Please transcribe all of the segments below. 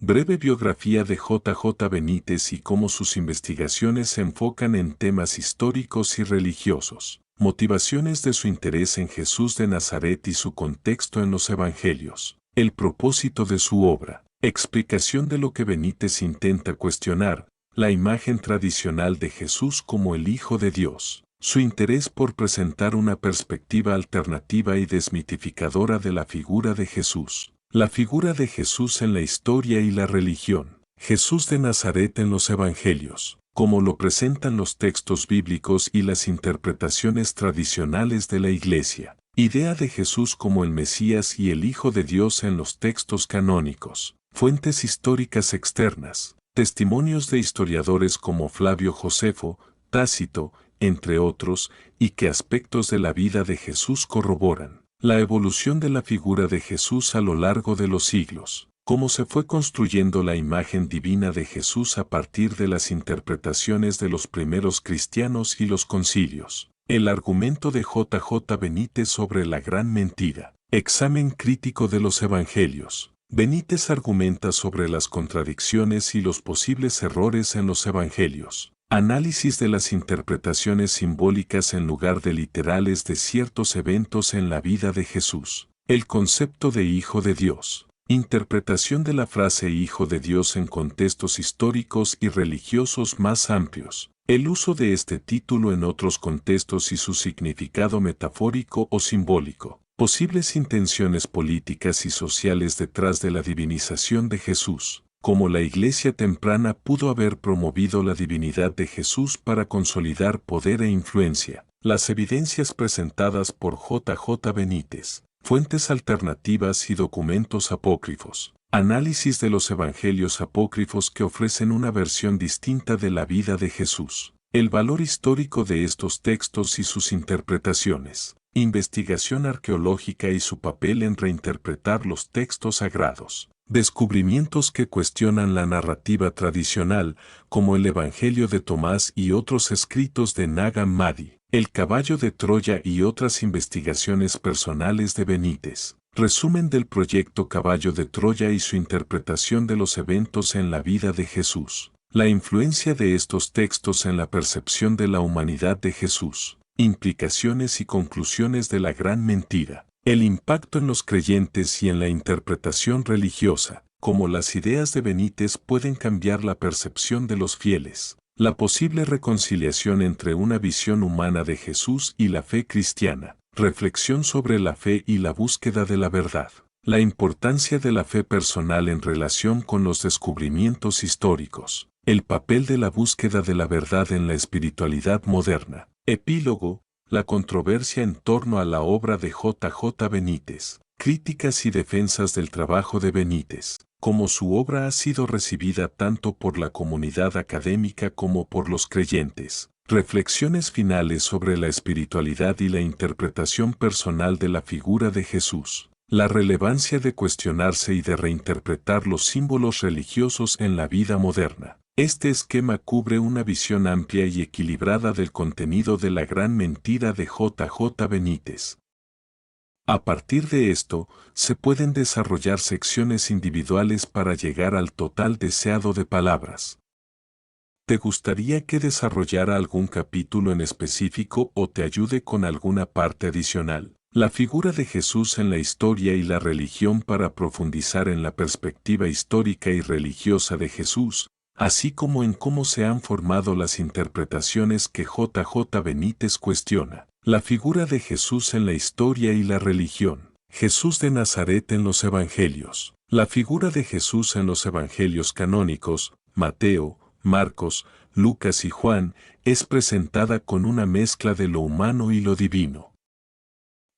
Breve biografía de J. J. Benítez y cómo sus investigaciones se enfocan en temas históricos y religiosos. Motivaciones de su interés en Jesús de Nazaret y su contexto en los Evangelios. El propósito de su obra. Explicación de lo que Benítez intenta cuestionar, la imagen tradicional de Jesús como el Hijo de Dios. Su interés por presentar una perspectiva alternativa y desmitificadora de la figura de Jesús. La figura de Jesús en la historia y la religión. Jesús de Nazaret en los Evangelios, como lo presentan los textos bíblicos y las interpretaciones tradicionales de la Iglesia. Idea de Jesús como el Mesías y el Hijo de Dios en los textos canónicos. Fuentes históricas externas. Testimonios de historiadores como Flavio Josefo, Tácito, entre otros, y qué aspectos de la vida de Jesús corroboran. La evolución de la figura de Jesús a lo largo de los siglos. Cómo se fue construyendo la imagen divina de Jesús a partir de las interpretaciones de los primeros cristianos y los concilios. El argumento de J. J. Benítez sobre la gran mentira. Examen crítico de los Evangelios. Benítez argumenta sobre las contradicciones y los posibles errores en los Evangelios. Análisis de las interpretaciones simbólicas en lugar de literales de ciertos eventos en la vida de Jesús. El concepto de Hijo de Dios. Interpretación de la frase Hijo de Dios en contextos históricos y religiosos más amplios. El uso de este título en otros contextos y su significado metafórico o simbólico. Posibles intenciones políticas y sociales detrás de la divinización de Jesús. Cómo la Iglesia temprana pudo haber promovido la divinidad de Jesús para consolidar poder e influencia. Las evidencias presentadas por J. J. Benítez. Fuentes alternativas y documentos apócrifos. Análisis de los evangelios apócrifos que ofrecen una versión distinta de la vida de Jesús. El valor histórico de estos textos y sus interpretaciones. Investigación arqueológica y su papel en reinterpretar los textos sagrados. Descubrimientos que cuestionan la narrativa tradicional, como el Evangelio de Tomás y otros escritos de Nag Hammadi, el caballo de Troya y otras investigaciones personales de Benítez. Resumen del proyecto Caballo de Troya y su interpretación de los eventos en la vida de Jesús. La influencia de estos textos en la percepción de la humanidad de Jesús. Implicaciones y conclusiones de la gran mentira. El impacto en los creyentes y en la interpretación religiosa, cómo las ideas de Benítez pueden cambiar la percepción de los fieles. La posible reconciliación entre una visión humana de Jesús y la fe cristiana. Reflexión sobre la fe y la búsqueda de la verdad. La importancia de la fe personal en relación con los descubrimientos históricos. El papel de la búsqueda de la verdad en la espiritualidad moderna. Epílogo. La controversia en torno a la obra de J. J. Benítez. Críticas y defensas del trabajo de Benítez. Cómo su obra ha sido recibida tanto por la comunidad académica como por los creyentes. Reflexiones finales sobre la espiritualidad y la interpretación personal de la figura de Jesús. La relevancia de cuestionarse y de reinterpretar los símbolos religiosos en la vida moderna. Este esquema cubre una visión amplia y equilibrada del contenido de la gran mentira de J. J. Benítez. A partir de esto, se pueden desarrollar secciones individuales para llegar al total deseado de palabras. ¿Te gustaría que desarrollara algún capítulo en específico o te ayude con alguna parte adicional? La figura de Jesús en la historia y la religión para profundizar en la perspectiva histórica y religiosa de Jesús, así como en cómo se han formado las interpretaciones que J. J. Benítez cuestiona. La figura de Jesús en la historia y la religión. Jesús de Nazaret en los Evangelios. La figura de Jesús en los Evangelios canónicos, Mateo, Marcos, Lucas y Juan, es presentada con una mezcla de lo humano y lo divino.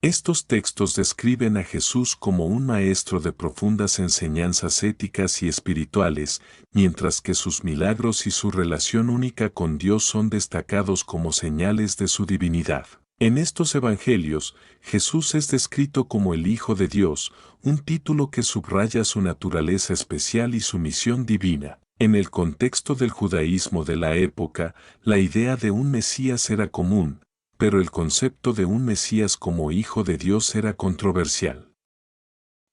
Estos textos describen a Jesús como un maestro de profundas enseñanzas éticas y espirituales, mientras que sus milagros y su relación única con Dios son destacados como señales de su divinidad. En estos evangelios, Jesús es descrito como el Hijo de Dios, un título que subraya su naturaleza especial y su misión divina. En el contexto del judaísmo de la época, la idea de un Mesías era común, pero el concepto de un Mesías como Hijo de Dios era controversial.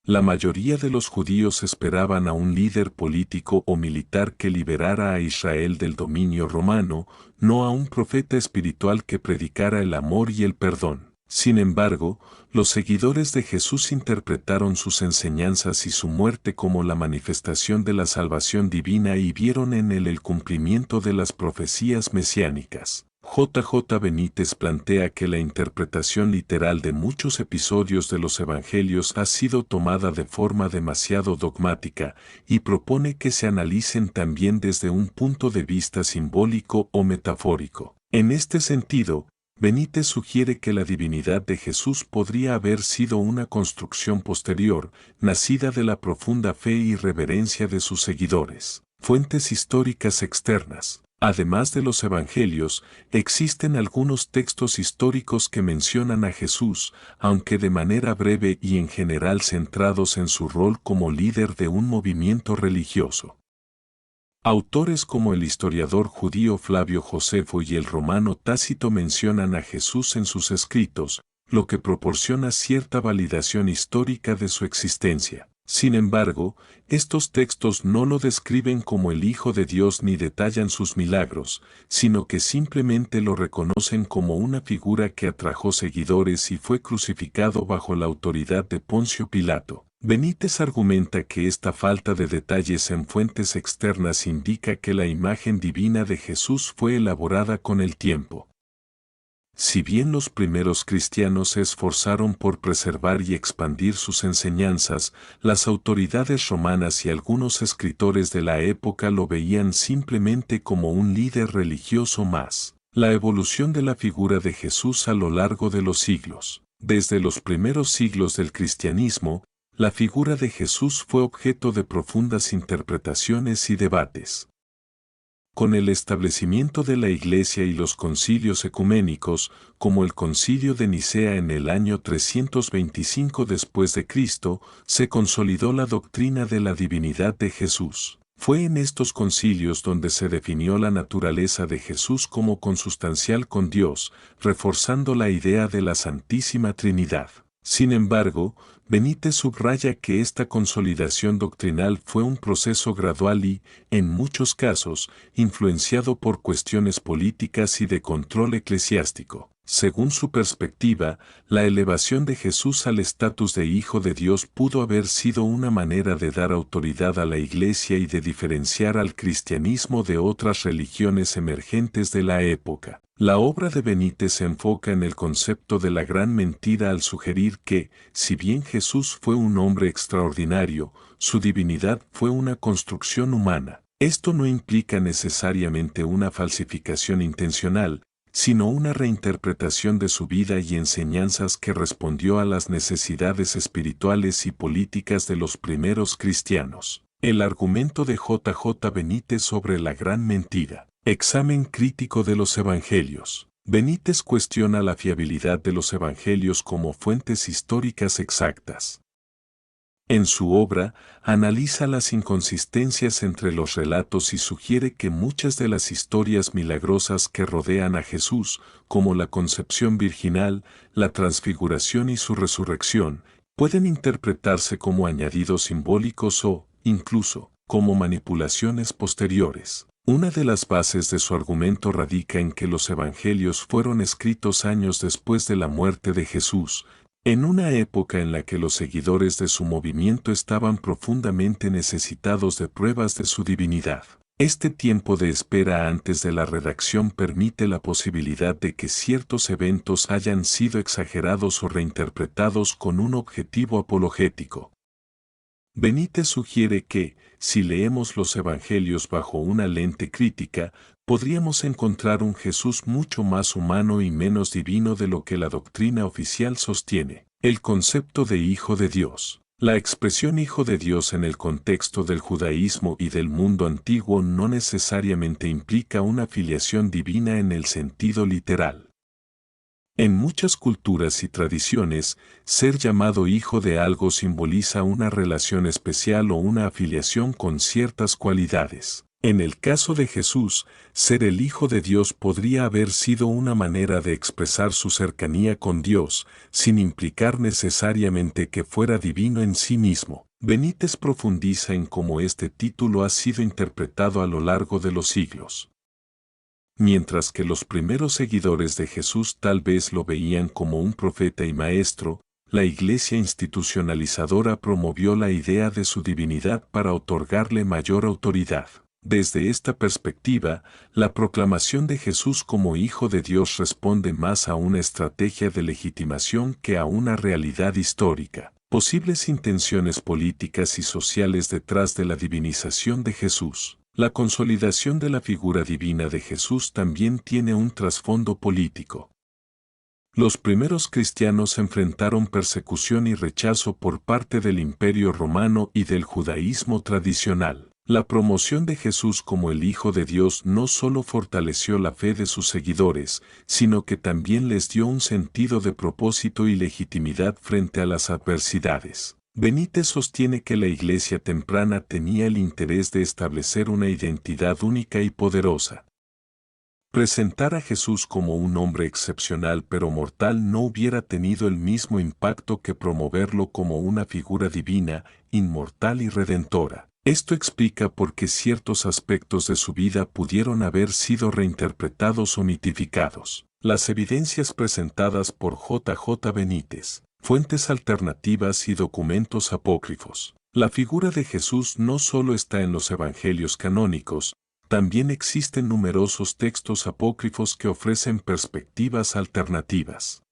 La mayoría de los judíos esperaban a un líder político o militar que liberara a Israel del dominio romano, no a un profeta espiritual que predicara el amor y el perdón. Sin embargo, los seguidores de Jesús interpretaron sus enseñanzas y su muerte como la manifestación de la salvación divina y vieron en él el cumplimiento de las profecías mesiánicas. J. Benítez plantea que la interpretación literal de muchos episodios de los evangelios ha sido tomada de forma demasiado dogmática y propone que se analicen también desde un punto de vista simbólico o metafórico. En este sentido, Benítez sugiere que la divinidad de Jesús podría haber sido una construcción posterior, nacida de la profunda fe y reverencia de sus seguidores. Fuentes históricas externas. Además de los evangelios, existen algunos textos históricos que mencionan a Jesús, aunque de manera breve y en general centrados en su rol como líder de un movimiento religioso. Autores como el historiador judío Flavio Josefo y el romano Tácito mencionan a Jesús en sus escritos, lo que proporciona cierta validación histórica de su existencia. Sin embargo, estos textos no lo describen como el Hijo de Dios ni detallan sus milagros, sino que simplemente lo reconocen como una figura que atrajo seguidores y fue crucificado bajo la autoridad de Poncio Pilato. Benítez argumenta que esta falta de detalles en fuentes externas indica que la imagen divina de Jesús fue elaborada con el tiempo. Si bien los primeros cristianos se esforzaron por preservar y expandir sus enseñanzas, las autoridades romanas y algunos escritores de la época lo veían simplemente como un líder religioso más. La evolución de la figura de Jesús a lo largo de los siglos. Desde los primeros siglos del cristianismo, la figura de Jesús fue objeto de profundas interpretaciones y debates. Con el establecimiento de la Iglesia y los concilios ecuménicos, como el Concilio de Nicea en el año 325 después de Cristo, se consolidó la doctrina de la divinidad de Jesús. Fue en estos concilios donde se definió la naturaleza de Jesús como consustancial con Dios, reforzando la idea de la Santísima Trinidad. Sin embargo, Benítez subraya que esta consolidación doctrinal fue un proceso gradual y, en muchos casos, influenciado por cuestiones políticas y de control eclesiástico. Según su perspectiva, la elevación de Jesús al estatus de Hijo de Dios pudo haber sido una manera de dar autoridad a la Iglesia y de diferenciar al cristianismo de otras religiones emergentes de la época. La obra de Benítez se enfoca en el concepto de la gran mentira al sugerir que, si bien Jesús fue un hombre extraordinario, su divinidad fue una construcción humana. Esto no implica necesariamente una falsificación intencional, sino una reinterpretación de su vida y enseñanzas que respondió a las necesidades espirituales y políticas de los primeros cristianos. El argumento de J. Benítez sobre la gran mentira. Examen crítico de los Evangelios. Benítez cuestiona la fiabilidad de los Evangelios como fuentes históricas exactas. En su obra, analiza las inconsistencias entre los relatos y sugiere que muchas de las historias milagrosas que rodean a Jesús, como la concepción virginal, la transfiguración y su resurrección, pueden interpretarse como añadidos simbólicos o, incluso, como manipulaciones posteriores. Una de las bases de su argumento radica en que los evangelios fueron escritos años después de la muerte de Jesús, en una época en la que los seguidores de su movimiento estaban profundamente necesitados de pruebas de su divinidad. Este tiempo de espera antes de la redacción permite la posibilidad de que ciertos eventos hayan sido exagerados o reinterpretados con un objetivo apologético. Benítez sugiere que, si leemos los evangelios bajo una lente crítica, podríamos encontrar un Jesús mucho más humano y menos divino de lo que la doctrina oficial sostiene. El concepto de Hijo de Dios. La expresión Hijo de Dios en el contexto del judaísmo y del mundo antiguo no necesariamente implica una filiación divina en el sentido literal. En muchas culturas y tradiciones, ser llamado hijo de algo simboliza una relación especial o una afiliación con ciertas cualidades. En el caso de Jesús, ser el Hijo de Dios podría haber sido una manera de expresar su cercanía con Dios, sin implicar necesariamente que fuera divino en sí mismo. Benítez profundiza en cómo este título ha sido interpretado a lo largo de los siglos. Mientras que los primeros seguidores de Jesús tal vez lo veían como un profeta y maestro, la Iglesia institucionalizadora promovió la idea de su divinidad para otorgarle mayor autoridad. Desde esta perspectiva, la proclamación de Jesús como Hijo de Dios responde más a una estrategia de legitimación que a una realidad histórica. Posibles intenciones políticas y sociales detrás de la divinización de Jesús. La consolidación de la figura divina de Jesús también tiene un trasfondo político. Los primeros cristianos enfrentaron persecución y rechazo por parte del Imperio Romano y del judaísmo tradicional. La promoción de Jesús como el Hijo de Dios no solo fortaleció la fe de sus seguidores, sino que también les dio un sentido de propósito y legitimidad frente a las adversidades. Benítez sostiene que la Iglesia temprana tenía el interés de establecer una identidad única y poderosa. Presentar a Jesús como un hombre excepcional pero mortal no hubiera tenido el mismo impacto que promoverlo como una figura divina, inmortal y redentora. Esto explica por qué ciertos aspectos de su vida pudieron haber sido reinterpretados o mitificados. Las evidencias presentadas por J. Benítez, fuentes alternativas y documentos apócrifos. La figura de Jesús no solo está en los evangelios canónicos, también existen numerosos textos apócrifos que ofrecen perspectivas alternativas.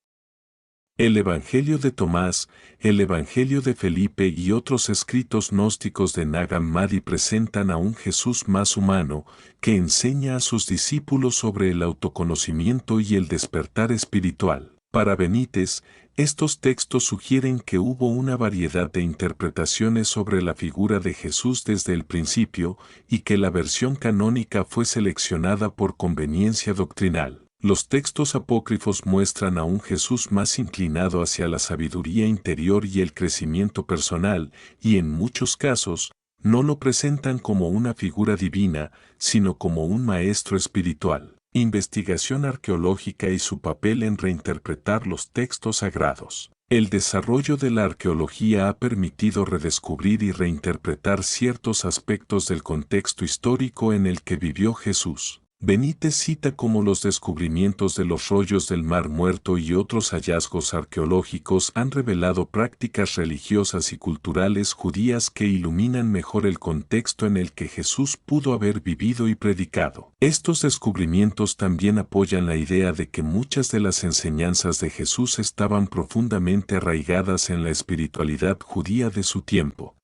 El Evangelio de Tomás, el Evangelio de Felipe y otros escritos gnósticos de Nag Hammadi presentan a un Jesús más humano, que enseña a sus discípulos sobre el autoconocimiento y el despertar espiritual. Para Benítez, estos textos sugieren que hubo una variedad de interpretaciones sobre la figura de Jesús desde el principio y que la versión canónica fue seleccionada por conveniencia doctrinal. Los textos apócrifos muestran a un Jesús más inclinado hacia la sabiduría interior y el crecimiento personal, y en muchos casos, no lo presentan como una figura divina, sino como un maestro espiritual. Investigación arqueológica y su papel en reinterpretar los textos sagrados. El desarrollo de la arqueología ha permitido redescubrir y reinterpretar ciertos aspectos del contexto histórico en el que vivió Jesús. Benítez cita como los descubrimientos de los rollos del Mar Muerto y otros hallazgos arqueológicos han revelado prácticas religiosas y culturales judías que iluminan mejor el contexto en el que Jesús pudo haber vivido y predicado. Estos descubrimientos también apoyan la idea de que muchas de las enseñanzas de Jesús estaban profundamente arraigadas en la espiritualidad judía de su tiempo.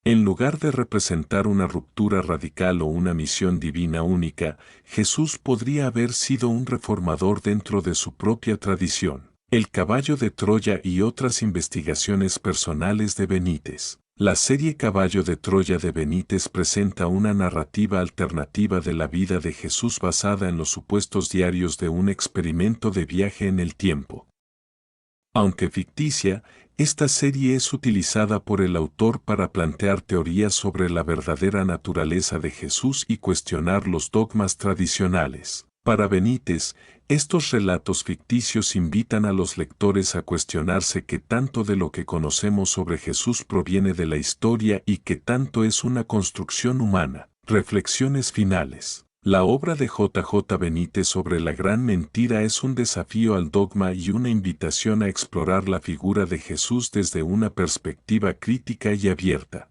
En lugar de representar una ruptura radical o una misión divina única, Jesús podría haber sido un reformador dentro de su propia tradición. El caballo de Troya y otras investigaciones personales de Benítez. La serie Caballo de Troya de Benítez presenta una narrativa alternativa de la vida de Jesús basada en los supuestos diarios de un experimento de viaje en el tiempo. Aunque ficticia, esta serie es utilizada por el autor para plantear teorías sobre la verdadera naturaleza de Jesús y cuestionar los dogmas tradicionales. Para Benítez, estos relatos ficticios invitan a los lectores a cuestionarse qué tanto de lo que conocemos sobre Jesús proviene de la historia y qué tanto es una construcción humana. Reflexiones finales. La obra de J. Benítez sobre la gran mentira es un desafío al dogma y una invitación a explorar la figura de Jesús desde una perspectiva crítica y abierta.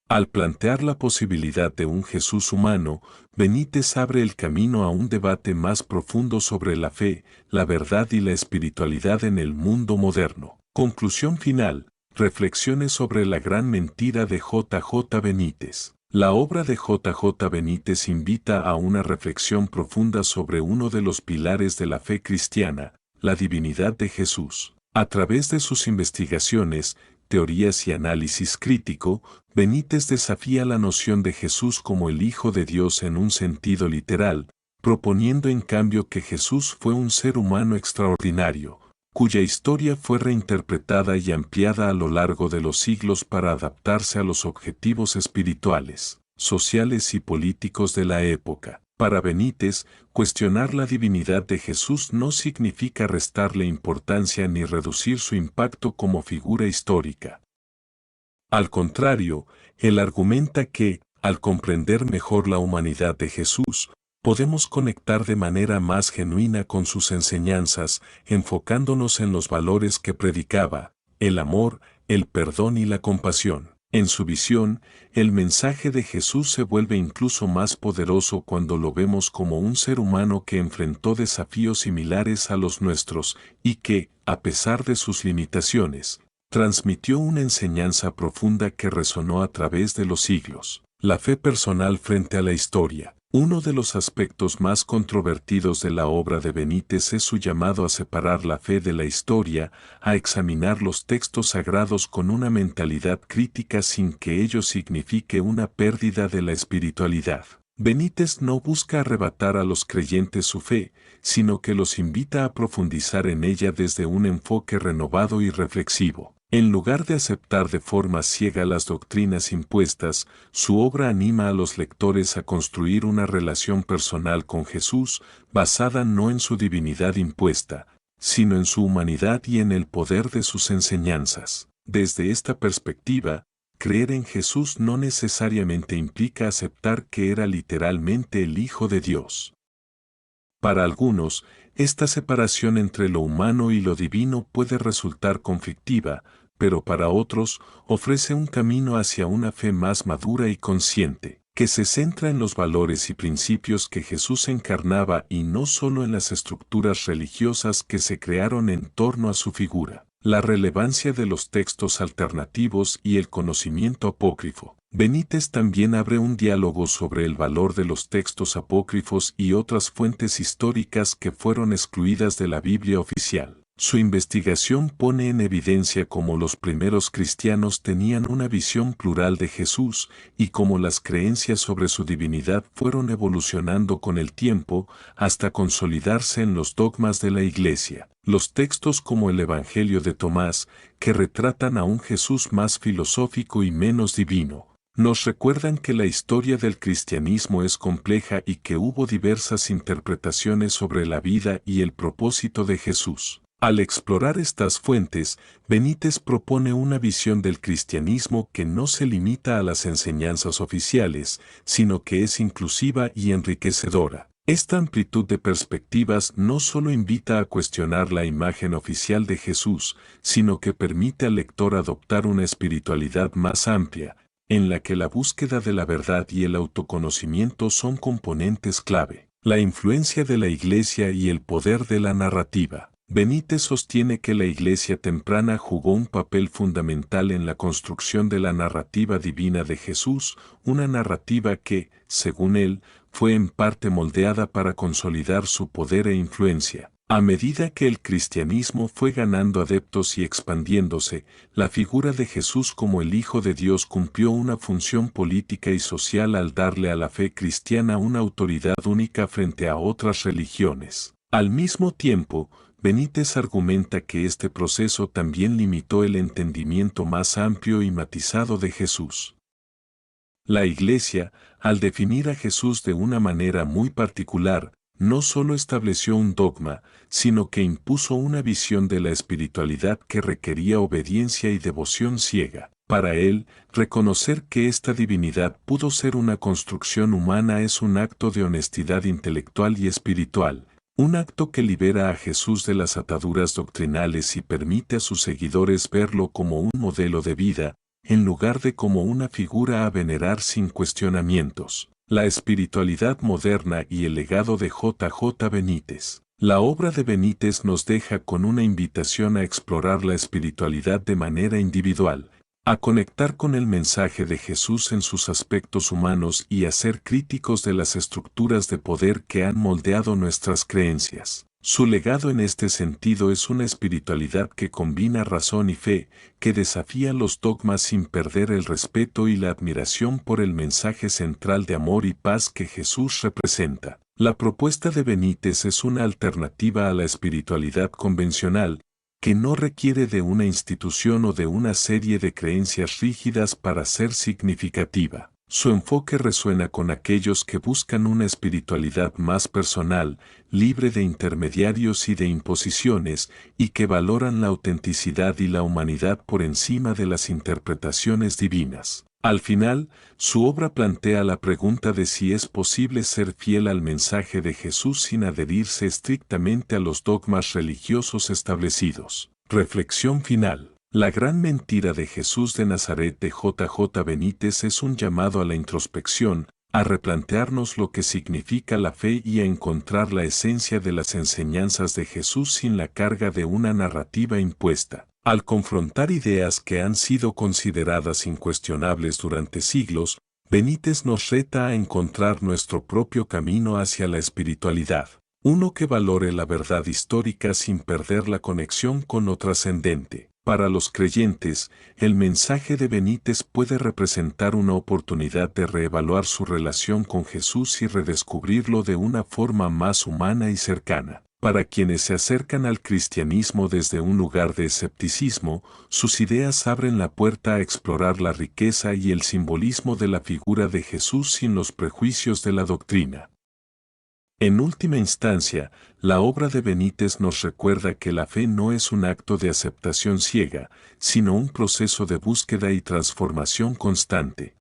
Al plantear la posibilidad de un Jesús humano, Benítez abre el camino a un debate más profundo sobre la fe, la verdad y la espiritualidad en el mundo moderno. Conclusión final. Reflexiones sobre la gran mentira de J. Benítez. La obra de J. Benítez invita a una reflexión profunda sobre uno de los pilares de la fe cristiana, la divinidad de Jesús. A través de sus investigaciones, teorías y análisis crítico, Benítez desafía la noción de Jesús como el Hijo de Dios en un sentido literal, proponiendo en cambio que Jesús fue un ser humano extraordinario, cuya historia fue reinterpretada y ampliada a lo largo de los siglos para adaptarse a los objetivos espirituales. sociales y políticos de la época. Para Benítez, cuestionar la divinidad de Jesús no significa restarle importancia ni reducir su impacto como figura histórica. Al contrario, él argumenta que, al comprender mejor la humanidad de Jesús, podemos conectar de manera más genuina con sus enseñanzas, enfocándonos en los valores que predicaba, el amor, el perdón y la compasión. En su visión, el mensaje de Jesús se vuelve incluso más poderoso cuando lo vemos como un ser humano que enfrentó desafíos similares a los nuestros y que, a pesar de sus limitaciones, transmitió una enseñanza profunda que resonó a través de los siglos. La fe personal frente a la historia. Uno de los aspectos más controvertidos de la obra de Benítez es su llamado a separar la fe de la historia, a examinar los textos sagrados con una mentalidad crítica sin que ello signifique una pérdida de la espiritualidad. Benítez no busca arrebatar a los creyentes su fe, sino que los invita a profundizar en ella desde un enfoque renovado y reflexivo. En lugar de aceptar de forma ciega las doctrinas impuestas, su obra anima a los lectores a construir una relación personal con Jesús, basada no en su divinidad impuesta, sino en su humanidad y en el poder de sus enseñanzas. Desde esta perspectiva, creer en Jesús no necesariamente implica aceptar que era literalmente el Hijo de Dios. Para algunos, esta separación entre lo humano y lo divino puede resultar conflictiva, pero para otros ofrece un camino hacia una fe más madura y consciente, que se centra en los valores y principios que Jesús encarnaba y no solo en las estructuras religiosas que se crearon en torno a su figura. La relevancia de los textos alternativos y el conocimiento apócrifo. Benítez también abre un diálogo sobre el valor de los textos apócrifos y otras fuentes históricas que fueron excluidas de la Biblia oficial. Su investigación pone en evidencia cómo los primeros cristianos tenían una visión plural de Jesús y cómo las creencias sobre su divinidad fueron evolucionando con el tiempo hasta consolidarse en los dogmas de la Iglesia. Los textos como el Evangelio de Tomás, que retratan a un Jesús más filosófico y menos divino, nos recuerdan que la historia del cristianismo es compleja y que hubo diversas interpretaciones sobre la vida y el propósito de Jesús. Al explorar estas fuentes, Benítez propone una visión del cristianismo que no se limita a las enseñanzas oficiales, sino que es inclusiva y enriquecedora. Esta amplitud de perspectivas no solo invita a cuestionar la imagen oficial de Jesús, sino que permite al lector adoptar una espiritualidad más amplia, en la que la búsqueda de la verdad y el autoconocimiento son componentes clave. La influencia de la Iglesia y el poder de la narrativa. Benítez sostiene que la Iglesia temprana jugó un papel fundamental en la construcción de la narrativa divina de Jesús, una narrativa que, según él, fue en parte moldeada para consolidar su poder e influencia. A medida que el cristianismo fue ganando adeptos y expandiéndose, la figura de Jesús como el Hijo de Dios cumplió una función política y social al darle a la fe cristiana una autoridad única frente a otras religiones. Al mismo tiempo, Benítez argumenta que este proceso también limitó el entendimiento más amplio y matizado de Jesús. La Iglesia, al definir a Jesús de una manera muy particular, no solo estableció un dogma, sino que impuso una visión de la espiritualidad que requería obediencia y devoción ciega. Para él, reconocer que esta divinidad pudo ser una construcción humana es un acto de honestidad intelectual y espiritual, un acto que libera a Jesús de las ataduras doctrinales y permite a sus seguidores verlo como un modelo de vida, en lugar de como una figura a venerar sin cuestionamientos. La espiritualidad moderna y el legado de J. Benítez. La obra de Benítez nos deja con una invitación a explorar la espiritualidad de manera individual, a conectar con el mensaje de Jesús en sus aspectos humanos y a ser críticos de las estructuras de poder que han moldeado nuestras creencias. Su legado en este sentido es una espiritualidad que combina razón y fe, que desafía los dogmas sin perder el respeto y la admiración por el mensaje central de amor y paz que Jesús representa. La propuesta de Benítez es una alternativa a la espiritualidad convencional, que no requiere de una institución o de una serie de creencias rígidas para ser significativa. Su enfoque resuena con aquellos que buscan una espiritualidad más personal, libre de intermediarios y de imposiciones, y que valoran la autenticidad y la humanidad por encima de las interpretaciones divinas. Al final, su obra plantea la pregunta de si es posible ser fiel al mensaje de Jesús sin adherirse estrictamente a los dogmas religiosos establecidos. Reflexión final. La gran mentira de Jesús de Nazaret de J. J. Benítez es un llamado a la introspección, a replantearnos lo que significa la fe y a encontrar la esencia de las enseñanzas de Jesús sin la carga de una narrativa impuesta. Al confrontar ideas que han sido consideradas incuestionables durante siglos, Benítez nos reta a encontrar nuestro propio camino hacia la espiritualidad, uno que valore la verdad histórica sin perder la conexión con lo trascendente. Para los creyentes, el mensaje de Benítez puede representar una oportunidad de reevaluar su relación con Jesús y redescubrirlo de una forma más humana y cercana. Para quienes se acercan al cristianismo desde un lugar de escepticismo, sus ideas abren la puerta a explorar la riqueza y el simbolismo de la figura de Jesús sin los prejuicios de la doctrina. En última instancia, la obra de Benítez nos recuerda que la fe no es un acto de aceptación ciega, sino un proceso de búsqueda y transformación constante.